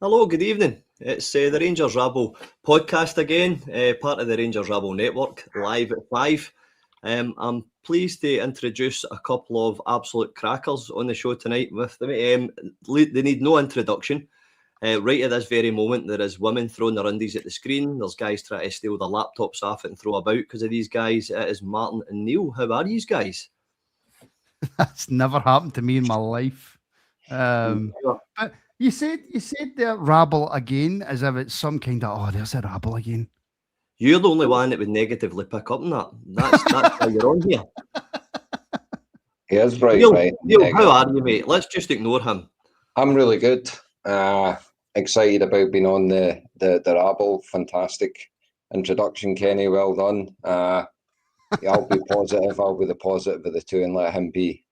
Hello, good evening. It's the Rangers Rabble Podcast again, part of the Rangers Rabble Network, live at 5. I'm pleased to introduce a couple of absolute crackers on the show tonight with them. They need no introduction. Right at this very moment, there is women throwing their undies at the screen. There's guys trying to steal their laptops off it and throw about because of these guys. It is Martin and Neill. How are you guys? That's never happened to me in my life. But you said the rabble again as if it's some kind of, there's a rabble again. You're the only one that would negatively pick up on that. That's why you're on here. He is right. Neil, how are you, mate? Let's just ignore him. I'm really good. Excited about being on the rabble. Fantastic introduction, Kenny. Well done. I'll be positive. I'll be the positive of the two and let him be.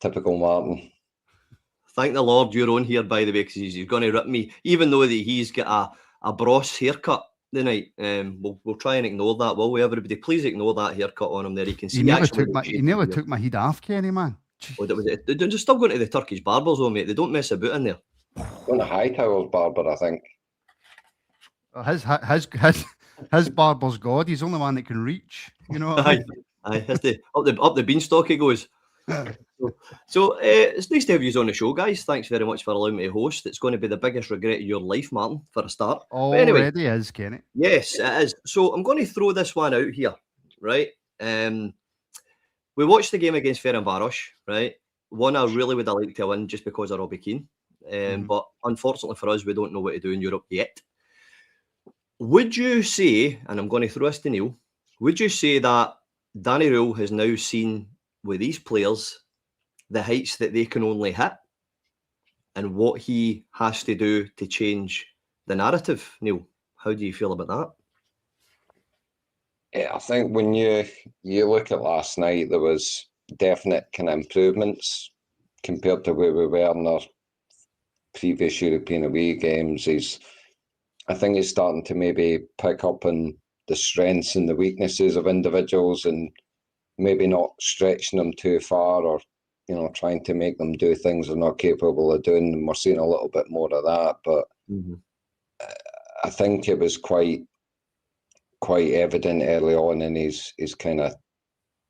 Typical Martin. Thank the Lord you're on here, by the way, because he's going to rip me, even though that he's got a Bros haircut tonight. We'll try and ignore that, will we, everybody? Please ignore that haircut on him there. You can see. You nearly took my head off, Kenny, man. They're still going to the Turkish barbers, though, mate. They don't mess about in there. Going to Hightower's barber, I think. His barber's God. He's the only one that can reach. You know what I mean? Aye, up the beanstalk he goes. So it's nice to have you on the show, guys. Thanks very much for allowing me to host. It's going to be the biggest regret of your life, Martin, for a start. Already is, Kenny. Yes, it is. So I'm going to throw this one out here, right? We watched the game against Ferencváros, right? One I really would have liked to win just because of Robbie Keane. But unfortunately for us, we don't know what to do in Europe yet. Would you say, and I'm going to throw this to Neil, would you say that Danny Rule has now seen with these players the heights that they can only hit and what he has to do to change the narrative? Neil, how do you feel about that? Yeah, I think when you look at last night, there was definite kind of improvements compared to where we were in our previous European away games. I think he's starting to maybe pick up on the strengths and the weaknesses of individuals and maybe not stretching them too far or, trying to make them do things they're not capable of doing. And we're seeing a little bit more of that. But I think it was quite evident early on in his kind of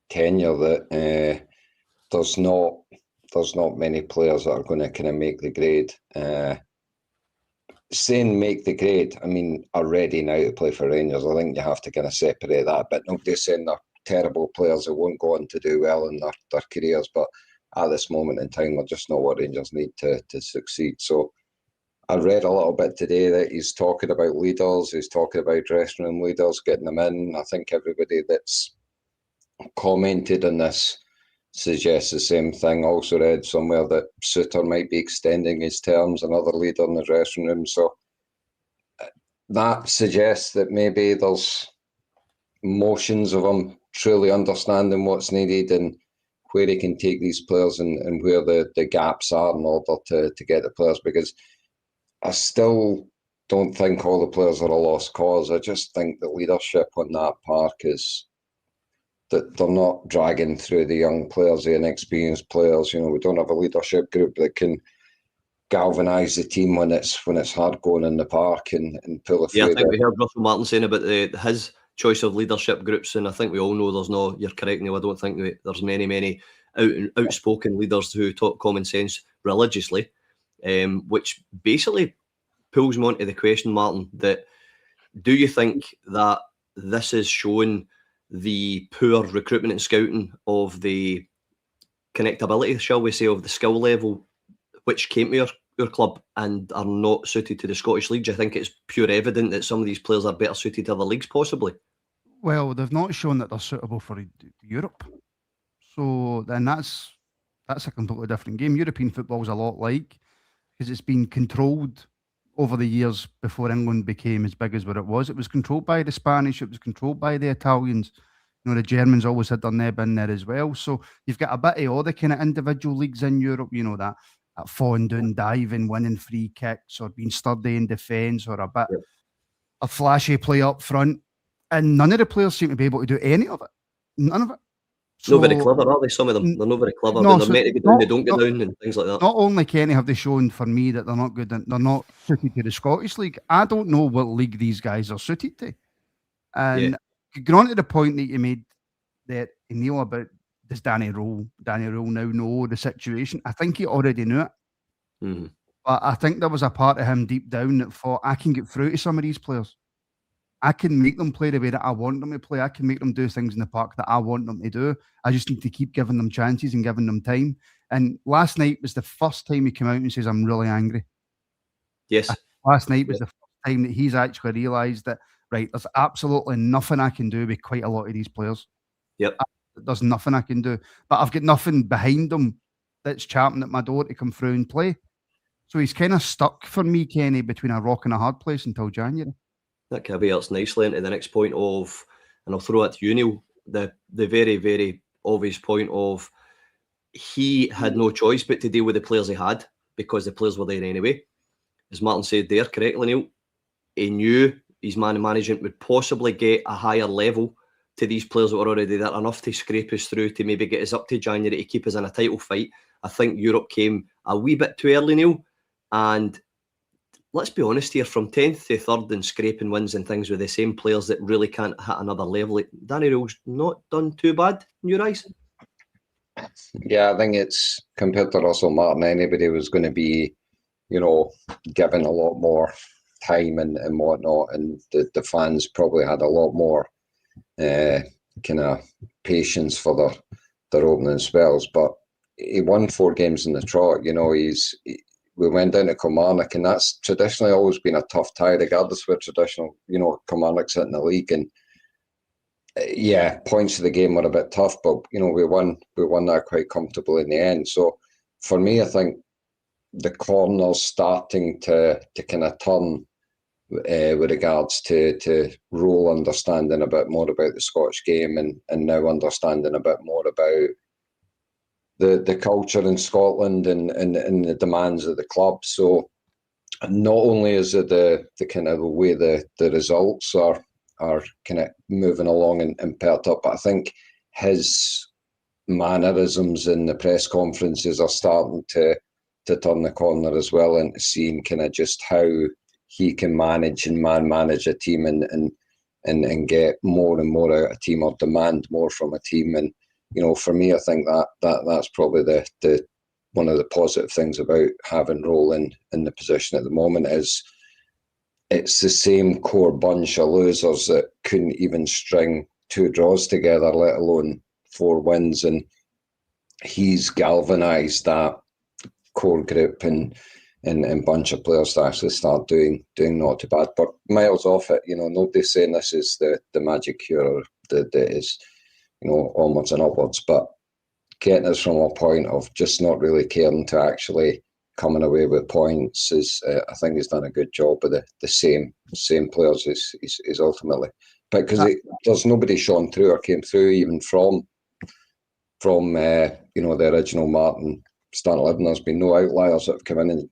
tenure that there's not many players that are going to kind of make the grade. Saying make the grade, I mean, are ready now to play for Rangers. I think you have to kind of separate that. But nobody's saying they're terrible players that won't go on to do well in their careers. But at this moment in time, they're just not what Rangers need to succeed. So I read a little bit today that he's talking about leaders. He's talking about dressing room leaders, getting them in. I think everybody that's commented on this suggests the same thing. Also read somewhere that Suter might be extending his terms, another leader in the dressing room. So that suggests that maybe there's motions of him truly understanding what's needed and where he can take these players and where the gaps are in order to get the players, because I still don't think all the players are a lost cause. I just think the leadership on that park is that they're not dragging through the young players, the inexperienced players. We don't have a leadership group that can galvanise the team when it's hard going in the park and pull it through. Yeah, I think we heard Russell Martin saying about his choice of leadership groups, and I think we all know there's no. You're correct, Neil. I don't think there's many outspoken leaders who talk common sense religiously, which basically pulls me onto the question, Martin, that do you think that this is showing the poor recruitment and scouting of the connectability, shall we say, of the skill level which came to your club and are not suited to the Scottish League? Do you think it's pure evident that some of these players are better suited to other leagues, possibly? Well, they've not shown that they're suitable for Europe. So then that's a completely different game. European football is a lot like, because it's been controlled over the years before England became as big as what it was. It was controlled by the Spanish, it was controlled by the Italians. The Germans always had their neb in there as well. So you've got a bit of all the kind of individual leagues in Europe, that falling down, diving, winning free kicks, or being sturdy in defence, or a bit of flashy play up front. And none of the players seem to be able to do any of it. None of it. So, not very clever, are they? Some of them, they're not very clever. no, When they're so meant to go down, they not, don't get not, down and things like that. not only, Kenny, have they shown for me that they're not good, they're not suited to the Scottish League. I don't know what league these guys are suited to. And going on to the point that you made there, Neil, about does Danny Rule now know the situation? I think he already knew it. Mm-hmm. But I think there was a part of him deep down that thought, I can get through to some of these players. I can make them play the way that I want them to play. I can make them do things in the park that I want them to do. I just need to keep giving them chances and giving them time. And last night was the first time he came out and says, I'm really angry. Yes. Last night was the first time that he's actually realised that, right, there's absolutely nothing I can do with quite a lot of these players. Yep. There's nothing I can do. But I've got nothing behind them that's champing at my door to come through and play. So he's kind of stuck for me, Kenny, between a rock and a hard place until January. That caveats nicely into the next point of, and I'll throw it to you, Neil, the very, very obvious point of he had no choice but to deal with the players he had because the players were there anyway. As Martin said there correctly, Neil, he knew his man management would possibly get a higher level to these players that were already there, enough to scrape us through to maybe get us up to January to keep us in a title fight. I think Europe came a wee bit too early, Neil, and let's be honest here, from 10th to 3rd and scraping wins and things with the same players that really can't hit another level, Danny Rule's not done too bad in your eyes? Yeah, I think it's, compared to Russell Martin, anybody was going to be, given a lot more time and whatnot, and the fans probably had a lot more kind of patience for their opening spells. But he won 4 games in the trot. We went down to Kilmarnock, and that's traditionally always been a tough tie, regardless where traditional, Kilmarnock's in the league. And points of the game were a bit tough, but we won that quite comfortably in the end. So for me, I think the corner's starting to kind of turn with regards to Rule understanding a bit more about the Scottish game and now understanding a bit more about the culture in Scotland and the demands of the club. So not only is it the kind of the way the results are kind of moving along and paired up, but I think his mannerisms in the press conferences are starting to turn the corner as well, and seeing kind of just how he can manage a team and get more and more out of a team, or demand more from a team. And for me, I think that's probably the one of the positive things about having Role in the position at the moment is it's the same core bunch of losers that couldn't even string 2 draws together, let alone 4 wins. And he's galvanised that core group and bunch of players to actually start doing not too bad. But miles off it, nobody's saying this is the magic cure that is, onwards and upwards, but getting us from a point of just not really caring to actually coming away with points is, I think he's done a good job with the same players is ultimately. But because there's nobody shone through or came through even from the original Martin starting 11. There's been no outliers that have come in and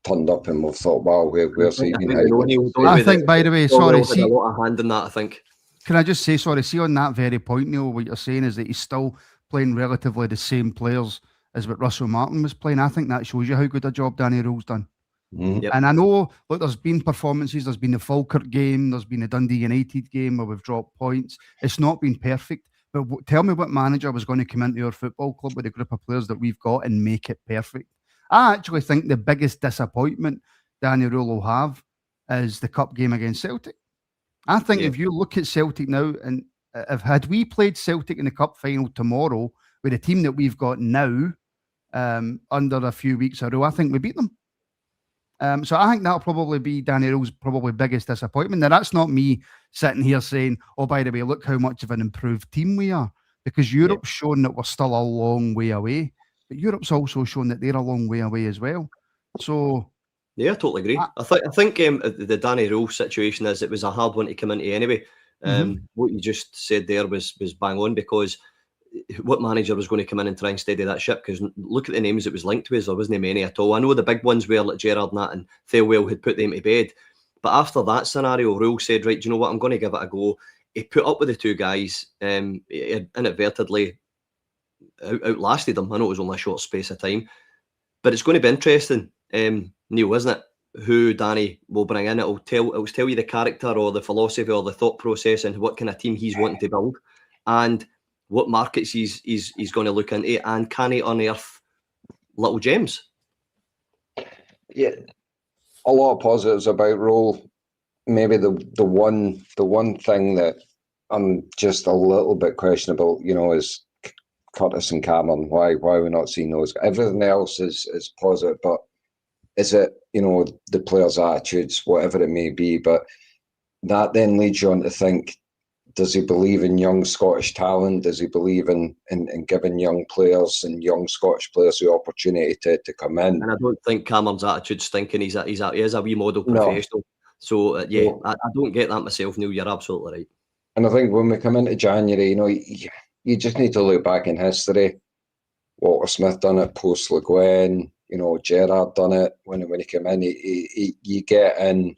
turned up and we've thought, wow, where's he been hiding? I think, by the way, sorry, see, a lot of hand in that, I think. Can I just say, sorry, see on that very point, Neil, what you're saying is that he's still playing relatively the same players as what Russell Martin was playing. I think that shows you how good a job Danny Rule's done. Mm-hmm. Yep. And I know, look, there's been performances, there's been the Falkirk game, there's been the Dundee United game where we've dropped points. It's not been perfect, but tell me what manager was going to come into your football club with a group of players that we've got and make it perfect. I actually think the biggest disappointment Danny Rule will have is the cup game against Celtic. I think if you look at Celtic now, and had we played Celtic in the cup final tomorrow with the team that we've got now, under a few weeks ago, I think we beat them. So I think that'll probably be Danny Rule's probably biggest disappointment. Now, that's not me sitting here saying, oh, by the way, look how much of an improved team we are, because Europe's shown that we're still a long way away, but Europe's also shown that they're a long way away as well. So... yeah, I totally agree. I think the Danny Rule situation is it was a hard one to come into anyway. What you just said there was bang on, because what manager was going to come in and try and steady that ship? Because look at the names it was linked with, there wasn't many at all. I know the big ones were like Gerrard and that, and Thelwell had put them to bed. But after that scenario, Rule said, right, do you know what, I'm going to give it a go. He put up with the 2 guys. He inadvertently outlasted him. I know it was only a short space of time, but it's going to be interesting, Neil, isn't it? Who Danny will bring in. It'll tell you the character or the philosophy or the thought process and what kind of team he's wanting to build, and what markets he's going to look into, and can he unearth little gems? Yeah, a lot of positives about Roll. Maybe the one thing that I'm just a little bit questionable, is Curtis and Cameron. Why we're not seeing those? Everything else is positive, but is it the players' attitudes, whatever it may be? But that then leads you on to think: does he believe in young Scottish talent? Does he believe in giving young players and young Scottish players the opportunity to come in? And I don't think Cameron's attitude's stinking. He is a wee model professional. No. So I don't get that myself, Neil. You're absolutely right. And I think when we come into January, you just need to look back in history. Walter Smith done it post Le Guin. Gerrard done it when he came in. You get in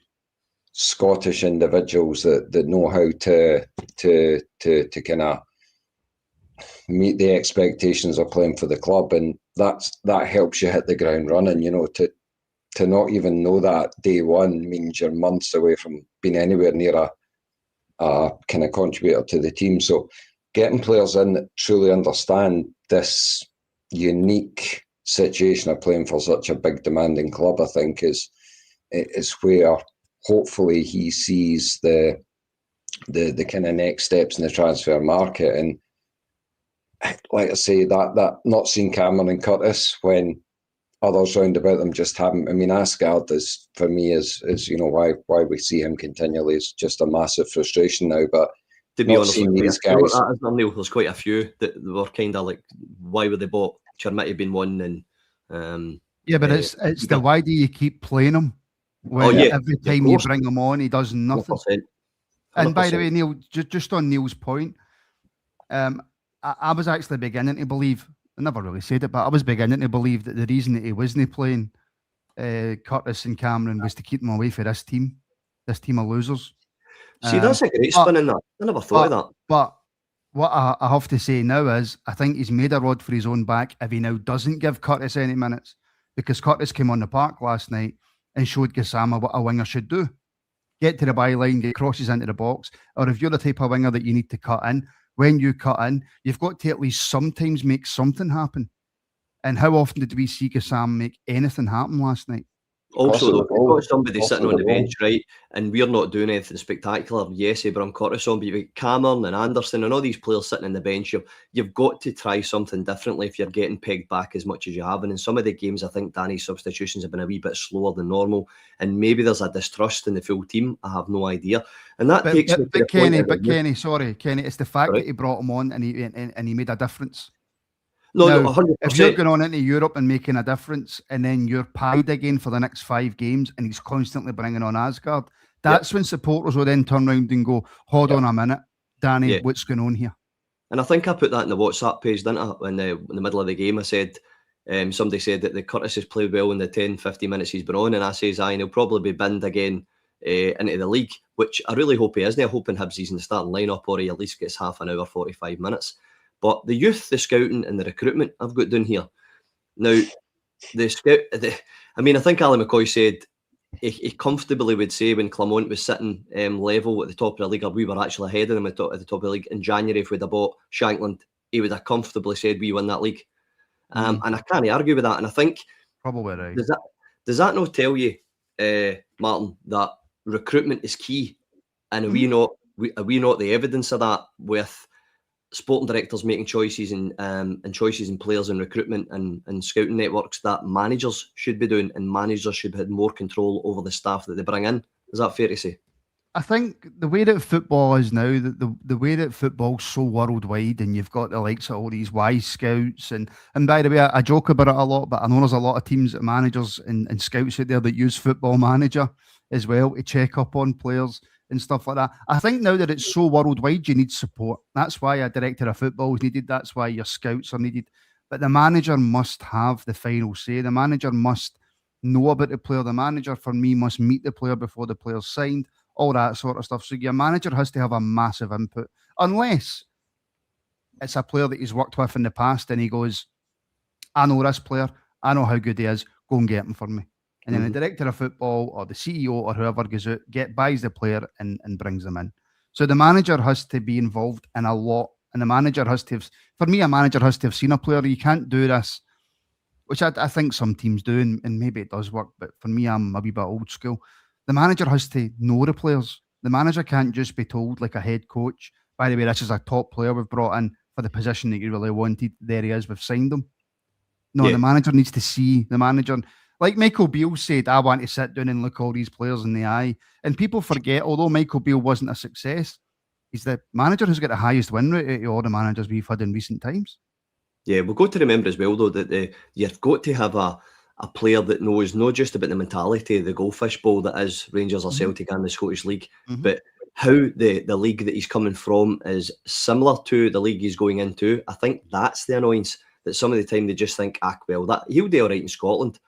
Scottish individuals that know how to kind of meet the expectations of playing for the club, and that helps you hit the ground running. To not even know that day one means you're months away from being anywhere near a kind of contributor to the team. So getting players in that truly understand this unique situation of playing for such a big demanding club, I think is where hopefully he sees the kind of next steps in the transfer market. And like I say, that not seeing Cameron and Curtis when others round about them just haven't. I mean, Asgard is, for me, is why we see him continually is just a massive frustration now. But to be honest, these guys, there's quite a few that were kind of like, why were they bought? Chermity being one, and but it's the why do you keep playing him? When every time you bring him on, he does nothing. 100%. And by the way, Neil, just on Neil's point, I was actually beginning to believe, I never really said it, but I was beginning to believe that the reason that he wasn't playing Curtis and Cameron was to keep them away for this team of losers. See, that's a great spin in that. I never thought of that. But what I have to say now is, I think he's made a rod for his own back if he now doesn't give Curtis any minutes, because Curtis came on the park last night and showed Gassama what a winger should do. Get to the byline, get crosses into the box, or if you're the type of winger that you need to cut in, when you cut in, you've got to at least sometimes make something happen. And how often did we see Gassama make anything happen last night? Also, if you've got somebody sitting on the bench, right, and we're not doing anything spectacular, yes, bring Curtis on, but you've got Cameron and Anderson and all these players sitting on the bench. You've got to try something differently if you're getting pegged back as much as you have. And in some of the games, I think Danny's substitutions have been a wee bit slower than normal, and maybe there's a distrust in the full team. I have no idea. And that takes me to Kenny, it's the fact that he brought him on and he made a difference. No, now, 100%. If you're going on into Europe and making a difference, and then you're pied again for the next 5 games, and he's constantly bringing on Asgard, that's when supporters will then turn around and go, hold on a minute, Danny, what's going on here? And I think I put that in the WhatsApp page, didn't I? In the middle of the game, I said, somebody said that the Curtis has played well in the 10-15 minutes he's been on, and I says, he'll probably be binned again into the league, which I really hope he isn't. I hope in Hibs he's in the starting lineup, or he at least gets half an hour, 45 minutes. But the youth, the scouting and the recruitment I've got down here. Now, the scout, I think Ali McCoy said he comfortably would say when Clement was sitting level at the top of the league, or we were actually ahead of him at the top of the league in January, if we'd have bought Shankland, he would have comfortably said we win that league. And I can't argue with that. And I think probably right. Does that not tell you, Martin, that recruitment is key? And are we not the evidence of that with sporting directors making choices and choices in players and recruitment and scouting networks that managers should be doing, and managers should have more control over the staff that they bring in? Is that fair to say? I think the way that football is now, the way that football's so worldwide, and you've got the likes of all these wise scouts, and by the way, I joke about it a lot, but I know there's a lot of teams, managers and scouts out there that use Football Manager as well to check up on players and stuff like that. I think now that it's so worldwide, you need support. That's why a director of football is needed. That's why your scouts are needed. But the manager must have the final say. The manager must know about the player. The manager, for me, must meet the player before the player's signed, all that sort of stuff. So your manager has to have a massive input. Unless it's a player that he's worked with in the past, and he goes, I know this player, I know how good he is, go and get him for me. And then the director of football or the CEO or whoever goes out, buys the player and brings them in. So the manager has to be involved in a lot. And the manager has to have, for me, a manager has to have seen a player. You can't do this, which I think some teams do, and maybe it does work. But for me, I'm a wee bit old school. The manager has to know the players. The manager can't just be told, like a head coach, by the way, this is a top player we've brought in for the position that you really wanted. There he is, we've signed him. No, the manager needs to see the manager. Like Michael Beale said, I want to sit down and look all these players in the eye. And people forget, although Michael Beale wasn't a success, he's the manager who's got the highest win rate out of all the managers we've had in recent times. Yeah, we've got to remember as well, though, that you've got to have a player that knows not just about the mentality of the goldfish bowl that is Rangers or Celtic and the Scottish League, but how the league that he's coming from is similar to the league he's going into. I think that's the annoyance, that some of the time they just think, well, that he'll do all right in Scotland.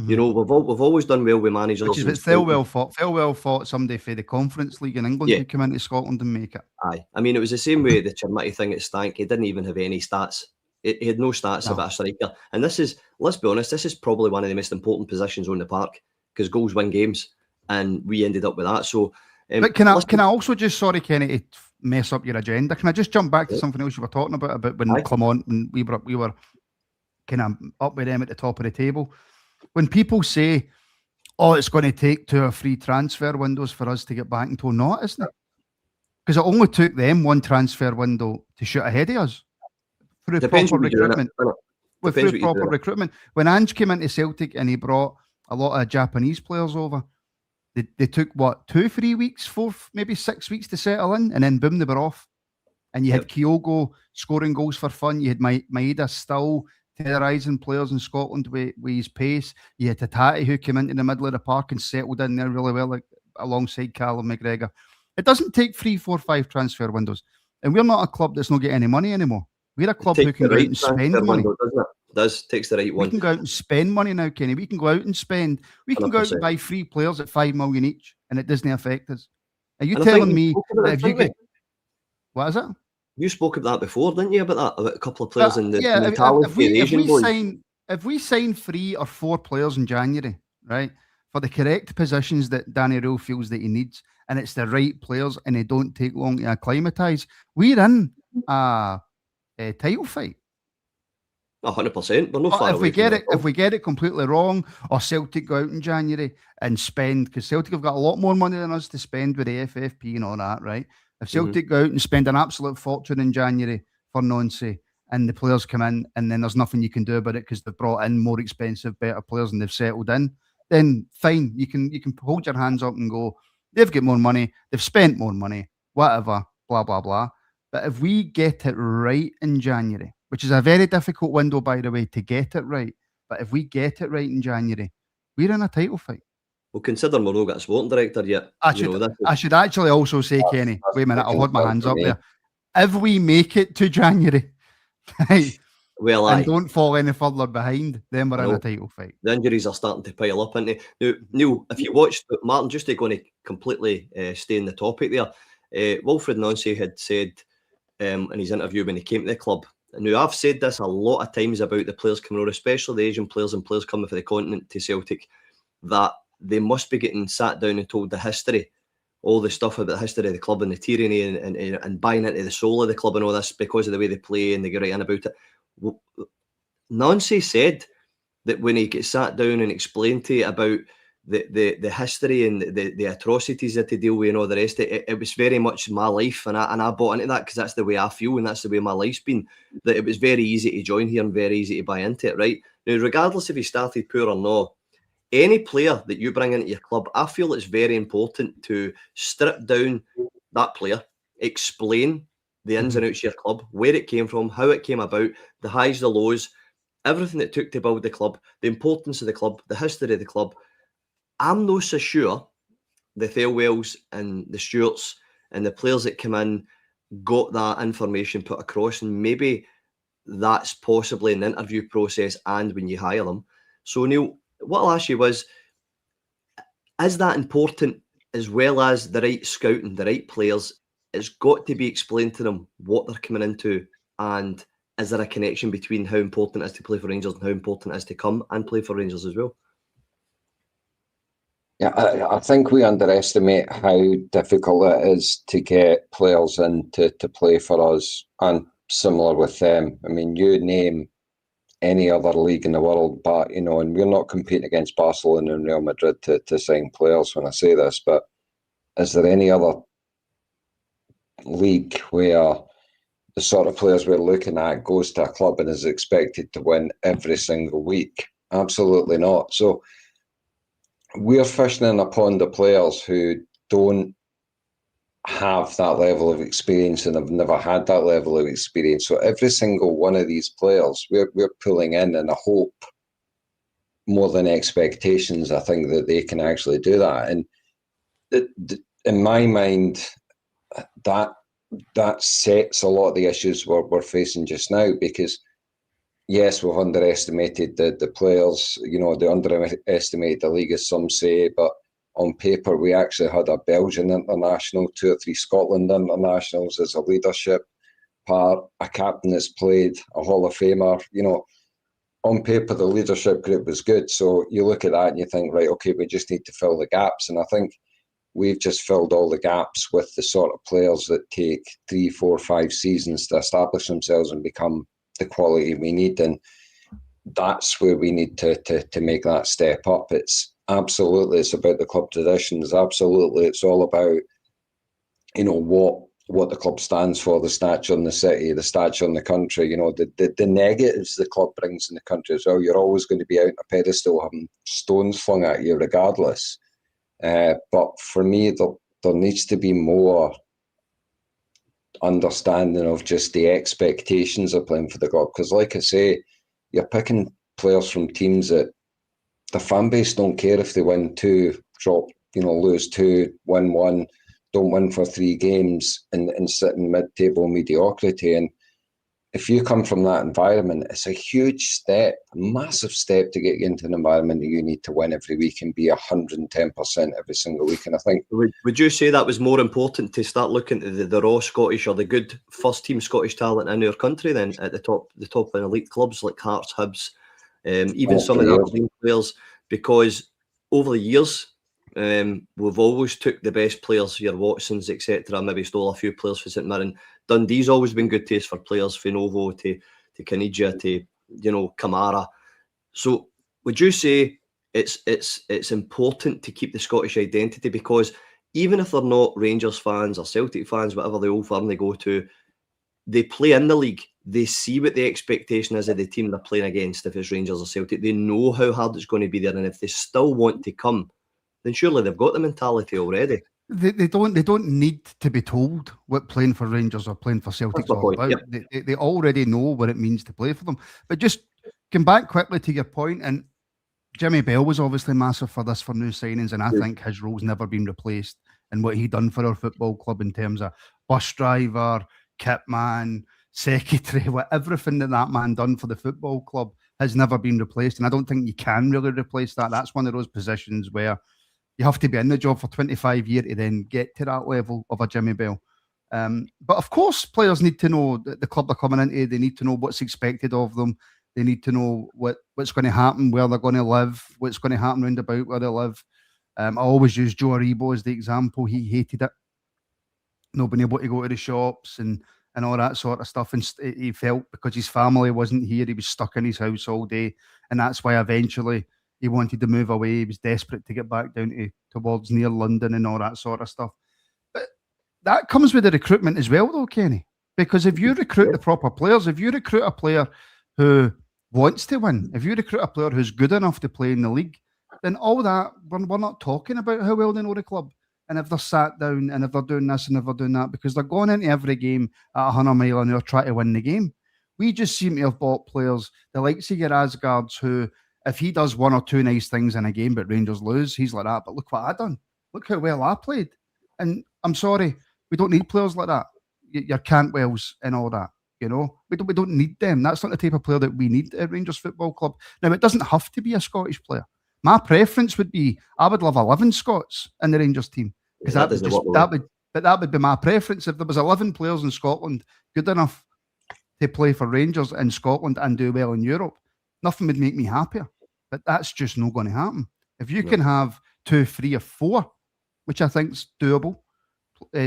You know, we've always done well with managers. Which is Thelwell fought somebody for the Conference League in England to come into Scotland and make it. Aye. I mean, it was the same way the Chermiti thing at Stank. He didn't even have any stats. He had no stats about a striker. And this is, let's be honest, this is probably one of the most important positions on the park, because goals win games. And we ended up with that. So, but can I also just, sorry, Kenny, to mess up your agenda, can I just jump back to something else you were talking about when Clement, when we were kind of up with them at the top of the table? When people say, oh, it's going to take 2 or 3 transfer windows for us to get back into a knot, isn't it? Because it only took them 1 transfer window to shoot ahead of us through proper recruitment. Through proper recruitment. When Ange came into Celtic and he brought a lot of Japanese players over, they took, 2-3 weeks, 4, maybe 6 weeks to settle in, and then boom, they were off. And you had Kyogo scoring goals for fun. You had Maeda still terrorising players in Scotland with his pace. You had Tatati, who came into the middle of the park and settled in there really well, like alongside Callum McGregor. It doesn't take 3, 4, 5 transfer windows. And we're not a club that's not getting any money anymore. We're a club who can go out and spend money. Takes the right one. We can go out and spend money now, Kenny. We can go out and spend. We can 100%. Go out and buy 3 players at 5 million each, and it doesn't affect us. Are you telling me that if you get... What is it? You spoke about that before, didn't you? About a couple of players in the mentality. If we sign 3 or 4 players in January, right, for the correct positions that Danny Rule feels that he needs, and it's the right players, and they don't take long to acclimatise, we're in a title fight. 100%. We're not far away. If we get it completely wrong, or Celtic go out in January and spend, because Celtic have got a lot more money than us to spend with the FFP and all that, right? If Celtic go out and spend an absolute fortune in January for Nancy, and the players come in, and then there's nothing you can do about it because they've brought in more expensive, better players and they've settled in, then fine, you can hold your hands up and go, they've got more money, they've spent more money, whatever, blah, blah, blah. But if we get it right in January, which is a very difficult window, by the way, to get it right, but if we get it right in January, we're in a title fight. Well, consider we're not got a sporting director yet. I should actually also say, Kenny, wait a minute, I'll hold my hands up there. If we make it to January, right, and don't fall any further behind, then we're in a title fight. The injuries are starting to pile up, aren't they? Now, Neil, if you watched, Martin, just to go and completely stay in the topic there, Wilfred Nancy had said in his interview when he came to the club, now I've said this a lot of times about the players coming over, especially the Asian players and players coming from the continent to Celtic, that they must be getting sat down and told the history, all the stuff about the history of the club and the tyranny and buying into the soul of the club and all this because of the way they play and they get right in about it. Nancy said that when he gets sat down and explained to you about the history and the atrocities that they deal with and all the rest, it was very much my life, and I bought into that because that's the way I feel and that's the way my life's been, that it was very easy to join here and very easy to buy into it, right? Now, regardless if he started poor or not, any player that you bring into your club, I feel it's very important to strip down that player, explain the ins and outs of your club, where it came from, how it came about, the highs, the lows, everything it took to build the club, the importance of the club, the history of the club. I'm not so sure the Thelwells and the Stewarts and the players that come in got that information put across, and maybe that's possibly an interview process and when you hire them. So, Neil, what I'll ask you was, is that important as well as the right scouting, the right players? It's got to be explained to them what they're coming into And is there a connection between how important it is to play for Rangers and how important it is to come and play for Rangers as well? Yeah, I think we underestimate how difficult it is to get players in to play for us, and similar with them. I mean, you name any other league in the world, but and we're not competing against Barcelona and Real Madrid to sign players when I say this, but is there any other league where the sort of players we're looking at goes to a club and is expected to win every single week? Absolutely not. So we're fishing in a pond of players who don't have that level of experience and have never had that level of experience. So every single one of these players we're pulling in a hope more than expectations, I think, that they can actually do that. And in my mind, that sets a lot of the issues we're facing just now, because yes, we've underestimated the players, they underestimated the league, as some say, but on paper, we actually had a Belgian international, 2 or 3 Scotland internationals as a leadership part, a captain that's played, a Hall of Famer. On paper, the leadership group was good. So you look at that and you think, right, okay, we just need to fill the gaps. And I think we've just filled all the gaps with the sort of players that take 3, 4, 5 seasons to establish themselves and become the quality we need. And that's where we need to make that step up. It's about the club traditions. Absolutely, it's all about what the club stands for, the stature in the city, the stature in the country. The negatives the club brings in the country as well. You're always going to be out on a pedestal having stones flung at you regardless. But for me, there needs to be more understanding of just the expectations of playing for the club. Because like I say, you're picking players from teams that the fan base don't care if they win 2, drop, lose 2, win 1, don't win for 3 games and sit in mid-table mediocrity. And if you come from that environment, it's a huge step, a massive step to get you into an environment that you need to win every week and be 110% every single week. And I think... Would you say that was more important to start looking at the raw Scottish or the good first-team Scottish talent in our country than at the top of elite clubs like Hearts, Hibs, even some of the other players? Because over the years, we've always took the best players, your Watsons, etc. Maybe stole a few players for St Mirren. Dundee's always been good taste for players, for Novo to Caniggia to Kamara. So would you say it's important to keep the Scottish identity? Because even if they're not Rangers fans or Celtic fans, whatever the old firm they go to, they play in the league. They see what the expectation is of the team they're playing against. If it's Rangers or Celtic, they know how hard it's going to be there, and if they still want to come, then surely they've got the mentality already. They don't need to be told what playing for Rangers or playing for Celtic is all about. Yep. They already know what it means to play for them. But just come back quickly to your point, and Jimmy Bell was obviously massive for this, for new signings, and I think his role's never been replaced in what he done for our football club in terms of bus driver, kit man, secretary, everything that man done for the football club has never been replaced. And I don't think you can really replace that. That's one of those positions where you have to be in the job for 25 years to then get to that level of a Jimmy Bell. But of course, players need to know the club they're coming into. They need to know what's expected of them. They need to know what's going to happen, where they're going to live, what's going to happen round about where they live. I always use Joe Aribo as the example. He hated it. Not being able to go to the shops and all that sort of stuff. And he felt because his family wasn't here, he was stuck in his house all day. And that's why eventually he wanted to move away. He was desperate to get back down towards near London and all that sort of stuff. But that comes with the recruitment as well, though, Kenny. Because if you recruit the proper players, if you recruit a player who wants to win, if you recruit a player who's good enough to play in the league, then all that, we're not talking about how well they know the club. And if they're sat down and if they're doing this and if they're doing that, because they're going into every game at 100 mile an hour trying to win the game. We just seem to have bought players, the likes of your Asgards, who, if he does 1 or 2 nice things in a game but Rangers lose, he's like that. But look what I done. Look how well I played. And I'm sorry, we don't need players like that. Your Cantwells and all that. We don't need them. That's not the type of player that we need at Rangers Football Club. Now, it doesn't have to be a Scottish player. My preference would be I would love 11 Scots in the Rangers team, because that would be my preference. If there was 11 players in Scotland good enough to play for Rangers in Scotland and do well in Europe. Nothing would make me happier. But that's just not going to happen. If you can have 2, 3 or 4, which I think is doable,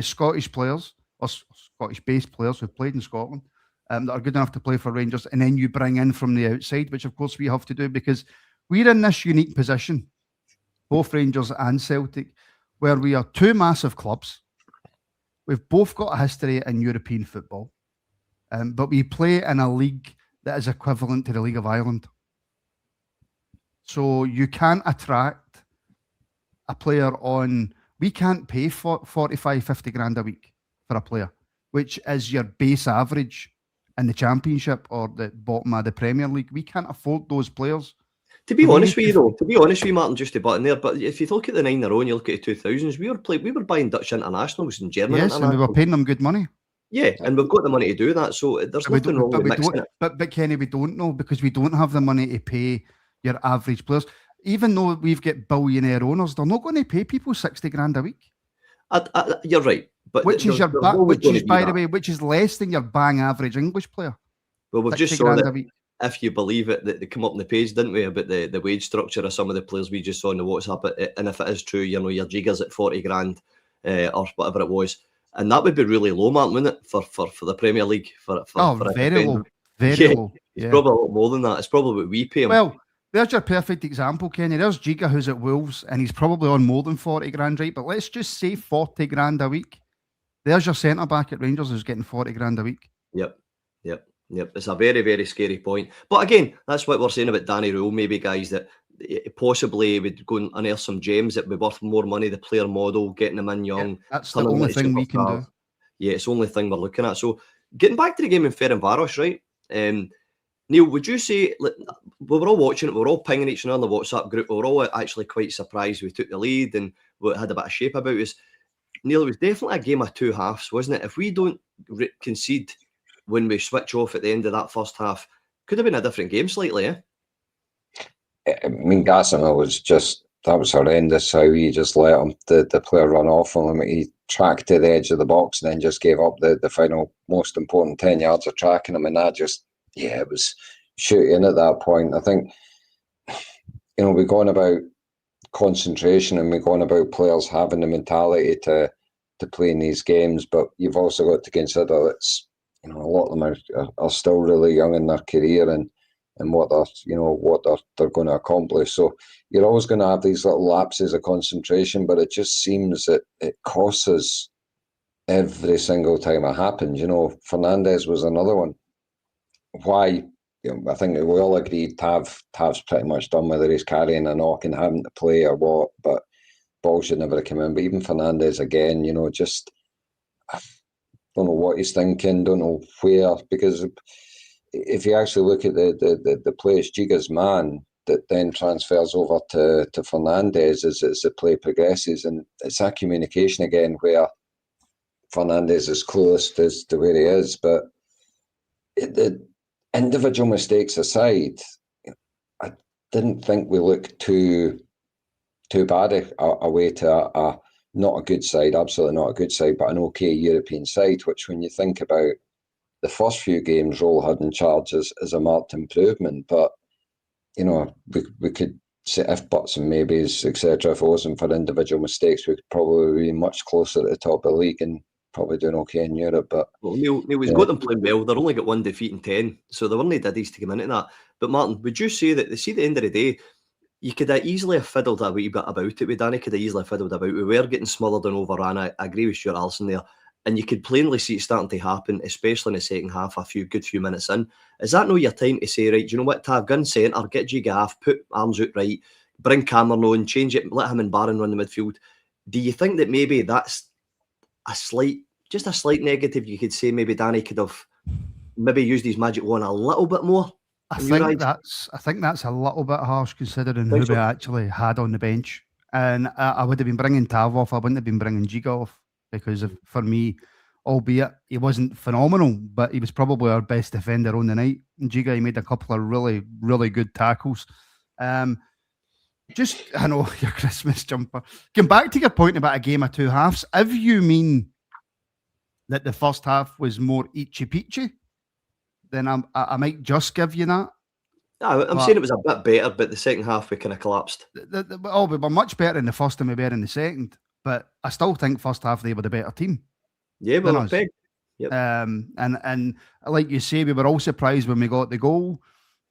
Scottish players or Scottish-based players who've played in Scotland that are good enough to play for Rangers, and then you bring in from the outside, which of course we have to do because we're in this unique position, both Rangers and Celtic, where we are 2 massive clubs. We've both got a history in European football, but we play in a league that is equivalent to the League of Ireland. So you can't attract a player on... We can't pay for 45, 50 grand a week for a player, which is your base average in the Championship or the bottom of the Premier League. We can't afford those players. To be honest with you, Martin, just to butt in there, but if you look at the 9 in a row and you look at the 2000s, we were buying Dutch internationals and German internationals. Yes, and we were paying them good money. Yeah, and we've got the money to do that, so there's nothing wrong with mixing it. But Kenny, we don't know because we don't have the money to pay your average players. Even though we've got billionaire owners, they're not going to pay people 60 grand a week. You're right. But which is by the way, which is less than your bang average English player. Well, we've just saw that, if you believe it, that they come up on the page, didn't we, about the wage structure of some of the players we just saw on the WhatsApp. And if it is true, your Jiga's at 40 grand or whatever it was. And that would be really low, Martin, wouldn't it, for the Premier League? Very low. Very low. It's probably a lot more than that. It's probably what we pay him. Well, there's your perfect example, Kenny. There's Jiga, who's at Wolves, and he's probably on more than 40 grand, right? But let's just say 40 grand a week. There's your centre-back at Rangers who's getting 40 grand a week. Yep. It's a very, very scary point. But again, that's what we're saying about Danny Rule, maybe, guys, that possibly would go and unearth some gems that would be worth more money, the player model, getting them in young. Yeah, that's the only thing we can do. Yeah, it's the only thing we're looking at. So, getting back to the game in Ferencváros, right? Neil, would you say, we were all watching it, we were all pinging each other on the WhatsApp group, we were all actually quite surprised we took the lead and we had a bit of shape about us. Neil, it was definitely a game of 2 halves, wasn't it? If we don't concede when we switch off at the end of that first half, could have been a different game slightly, eh? I mean, Gassama that was horrendous how he just let the player run off on him. He tracked to the edge of the box and then just gave up the final most important 10 yards of tracking him, and that just... Yeah, it was shooting at that point. I think, we're going about concentration and we're going about players having the mentality to play in these games, but you've also got to consider it's, a lot of them are still really young in their career and what they're going to accomplish. So you're always going to have these little lapses of concentration, but it just seems that it costs us every single time it happens. Fernandes was another one. Why? I think we all agreed Tav's pretty much done, whether he's carrying a knock and having to play or what, but ball should never have come in. But even Fernandes again, just I don't know what he's thinking, don't know where, because if you actually look at the play, it's Giga's man that then transfers over to Fernandes as the play progresses, and it's that communication again where Fernandes is closest as to where he is, but the individual mistakes aside, I didn't think we looked too bad away to a not a good side, absolutely not a good side, but an okay European side, which when you think about the first few games Roll had in charge as a marked improvement. But, we could say if buts and maybes, etc. If it wasn't for individual mistakes, we could probably be much closer to the top of the league and probably doing okay in Europe. But Neil, we've got them playing well. They're only got 1 defeat in 10, so they weren't diddies to come into that. But Martin, would you say that at the end of the day, you could have easily fiddled a wee bit about it with Danny, could have easily fiddled about. We were getting smothered and overrun. I agree with Stuart Allison there. And you could plainly see it starting to happen, especially in the second half, a good few minutes in. Is that not your time to say, right, do you know what, Tav, gun centre, get Giga half, put arms out right, bring Cameron on, change it, let him and Barron run the midfield? Do you think that maybe that's a slight negative? You could say maybe Danny could have maybe used his magic wand a little bit more. I think that's a little bit harsh considering who we actually had on the bench. And I would have been bringing Tav off. I wouldn't have been bringing Giga off because for me, albeit he wasn't phenomenal, but he was probably our best defender on the night. And Giga, he made a couple of really, really good tackles. I know your Christmas jumper. Getting back to your point about a game of 2 halves, if you mean that the first half was more itchy-peachy, then I might just give you that. I'm saying it was a bit better, but the second half we kind of collapsed. We were much better in the first than we were in the second. But I still think first half they were the better team. Yeah, well, I pegged. Yep. And like you say, we were all surprised when we got the goal.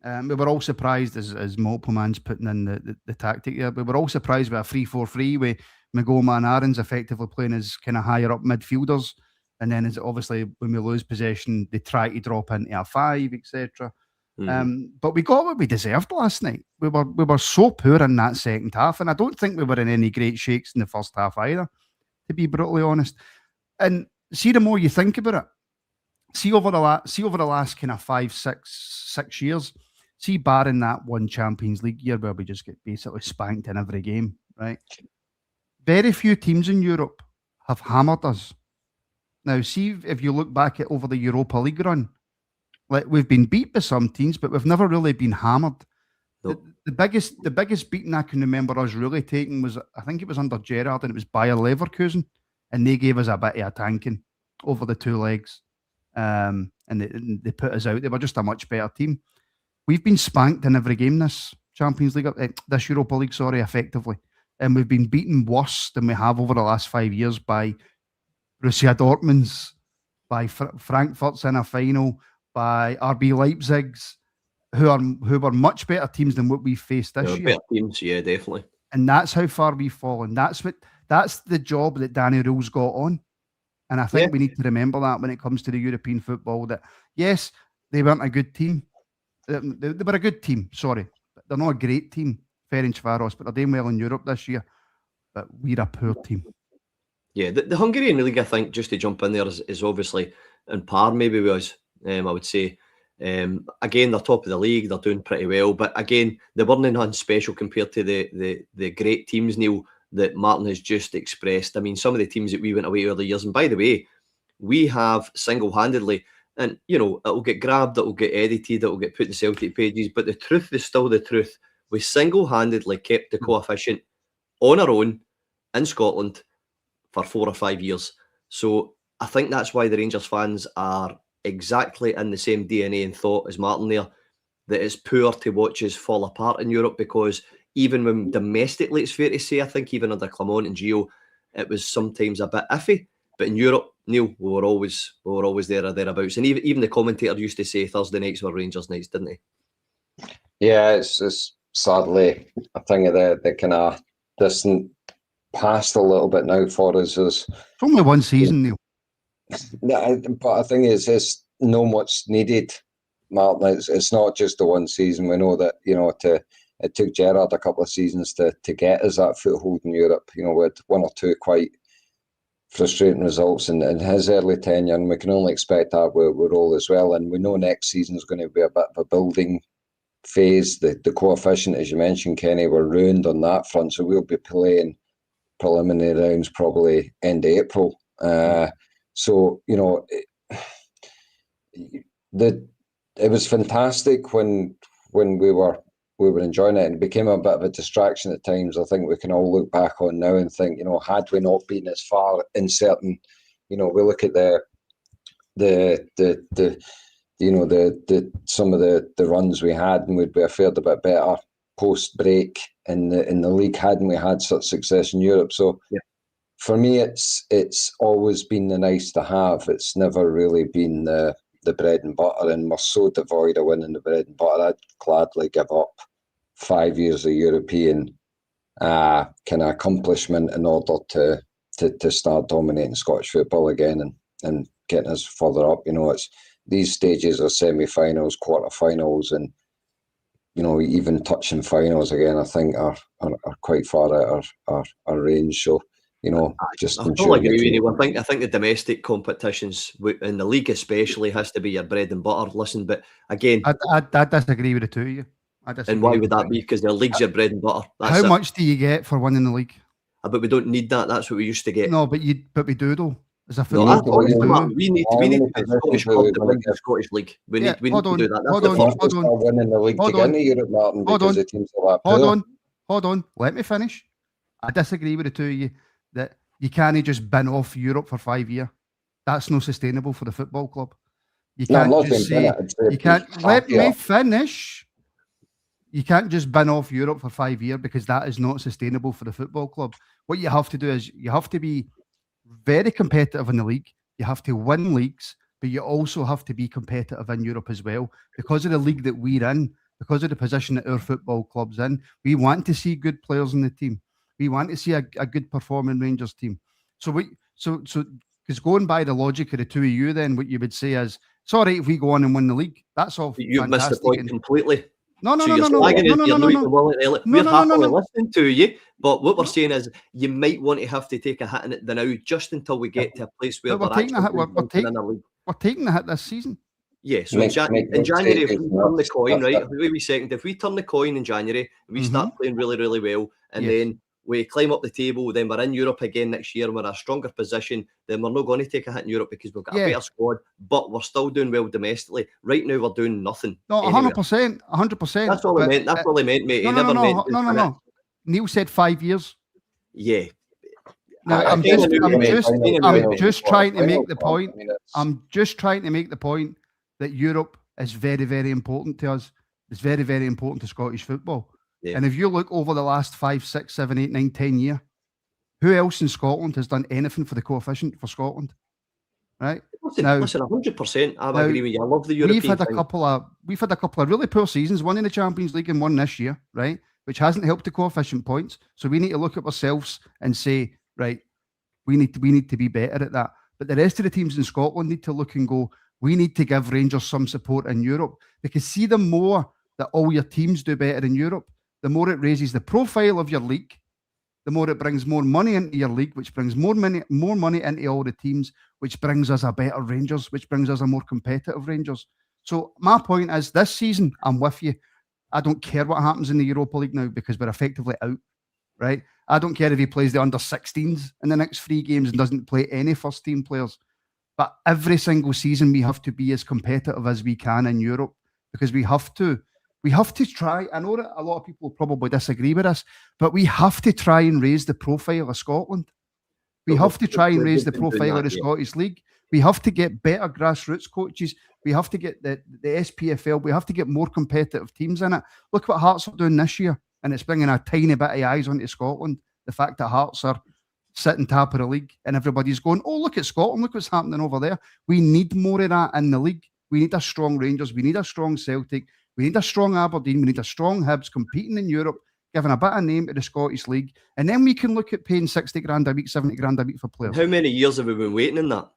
We were all surprised as multiple man's putting in the tactic here. We were all surprised with a 3-4-3 with Magoma and Aarons effectively playing as kind of higher up midfielders. And then obviously when we lose possession, they try to drop into a 5, etc. But we got what we deserved last night. We were so poor in that second half, and I don't think we were in any great shakes in the first half either, to be brutally honest. And see, the more you think about it, see over the last kind of 5-6 years, see barring that one Champions League year where we just get basically spanked in every game, right? Very few teams in Europe have hammered us. Now, see if you look back at over the Europa League run, like we've been beat by some teams, but we've never really been hammered. Nope. The biggest beating I can remember us really taking was, I think it was under Gerrard, and it was Bayer Leverkusen, and they gave us a bit of a tanking over the 2 legs, and they put us out. They were just a much better team. We've been spanked in every game this Champions League, this Europa League, effectively, and we've been beaten worse than we have over the last 5 years by Borussia Dortmund's, by Frankfurt's in a final, by RB Leipzig's, who were much better teams than what we faced this year. Better teams, yeah, definitely. And that's how far we've fallen. That's the job that Danny Rulle's got on. And I think we need to remember that when it comes to the European football, that yes, they weren't a good team. They were a good team, sorry. They're not a great team, Ferencváros, but they're doing well in Europe this year. But we're a poor team. Yeah, the Hungarian league, I think, just to jump in there, is obviously in par maybe with us. I would say, again, they're top of the league, they're doing pretty well, but again, they weren't nothing special compared to the great teams, Neil, that Martin has just expressed. I mean, some of the teams that we went away early years, and by the way, we have single-handedly, and it'll get grabbed, it'll get edited, it'll get put in Celtic pages, but the truth is still the truth. We single-handedly kept the coefficient on our own in Scotland for 4 or 5 years. So I think that's why the Rangers fans are exactly in the same DNA and thought as Martin there, that it's poor to watch us fall apart in Europe, because even when domestically, it's fair to say, I think even under Clement and Gio, it was sometimes a bit iffy. But in Europe, Neil, we were always there or thereabouts. And even the commentator used to say Thursday nights were Rangers nights, didn't he? Yeah, it's sadly a thing of the kind of distant past a little bit now for us. It's only one season, Neil. But I think it's no much needed, Martin. It's not just the one season. We know that it took Gerrard a couple of seasons to get us that foothold in Europe. We had 1 or 2 quite frustrating results in his early tenure, and we can only expect that with Roll as well. And we know next season is going to be a bit of a building phase. The coefficient, as you mentioned, Kenny, we're ruined on that front, so we'll be playing preliminary rounds probably end of April. So it was fantastic when we were enjoying it, and it became a bit of a distraction at times. I think we can all look back on now and think, had we not been as far in certain, we look at some of the runs we had, and we'd be fared a bit better post break in the league hadn't we had such success in Europe. So. Yeah. For me, it's always been the nice to have. It's never really been the bread and butter, and we're so devoid of winning the bread and butter. I'd gladly give up 5 years of European kind of accomplishment in order to start dominating Scottish football again and getting us further up. It's these stages of semi-finals, quarter-finals, and even touching finals again, I think are quite far out of our range. So. Just I totally agree with you. I think the domestic competitions in the league especially has to be your bread and butter. Listen, but again, I disagree with the two of you. And why would that be? Because the league's your bread and butter. How much do you get for winning the league? But we don't need that. That's what we used to get. No, but we do though. As a we need to be Scottish club to win the Scottish league. We need to do that. Hold on. Winning the league to get into Europe, Martin, because the teams are that poor. Hold on. Let me finish. I disagree with the two of you. That you can't just bin off Europe for 5 years. That's not sustainable for the football club. You can't I'm not just saying say, you can't, let me finish. You can't just bin off Europe for 5 years because that is not sustainable for the football club. What you have to do is you have to be very competitive in the league. You have to win leagues, but you also have to be competitive in Europe as well. Because of the league that we're in, because of the position that our football club's in, we want to see good players in the team. We want to see a good performing Rangers team. So because going by the logic of the two of you, then what you would say is, it's all right if we go on and win the league. That's all. You've missed the point completely. No. We're happily listening to you, but what we're saying is you might want to have to take a hit in it now, just until we get to a place where we're taking the hit this season. Yeah, so in January, if we turn the coin, right? Wait a second. If we turn the coin in January, we start playing really, really well, and then we climb up the table, then we're in Europe again next year, we're in a stronger position, then we're not going to take a hit in Europe because we've got a better squad, but we're still doing well domestically. Right now, we're doing nothing. No, 100%, 100%. That's all I meant. That's all I meant, mate. No. Neil said 5 years. Yeah. Now, I'm just trying to make the point. I'm just trying to make the point that Europe is very, very important to us. It's very, very important to Scottish football. Yeah. And if you look over the last 5, 6, 7, 8, 9, 10 years, who else in Scotland has done anything for the coefficient for Scotland? Right? Listen, 100%. I agree with you. I love the European We've had a couple of really poor seasons, one in the Champions League and one this year, right? Which hasn't helped the coefficient points. So we need to look at ourselves and say, right, we need to be better at that. But the rest of the teams in Scotland need to look and go, we need to give Rangers some support in Europe. Because see, the more that all your teams do better in Europe, the more it raises the profile of your league, the more it brings more money into your league, which brings more money into all the teams, which brings us a better Rangers, which brings us a more competitive Rangers. So my point is, this season, I'm with you. I don't care what happens in the Europa League now because we're effectively out, right? I don't care if he plays the under-16s in the next 3 games and doesn't play any first-team players. But every single season, we have to be as competitive as we can in Europe because we have to. We have to try. I know that a lot of people probably disagree with us, but we have to try and raise the profile of Scotland. We have to try and raise the profile of the Scottish League. We have to get better grassroots coaches. We have to get the SPFL. We have to get more competitive teams in it. Look what Hearts are doing this year, and it's bringing a tiny bit of eyes onto Scotland. The fact that Hearts are sitting top of the league and everybody's going, oh, look at Scotland. Look what's happening over there. We need more of that in the league. We need a strong Rangers. We need a strong Celtic. We need a strong Aberdeen. We need a strong Hibs competing in Europe, giving a bit of name to the Scottish League. And then we can look at paying 60 grand a week, 70 grand a week for players. How many years have we been waiting in that?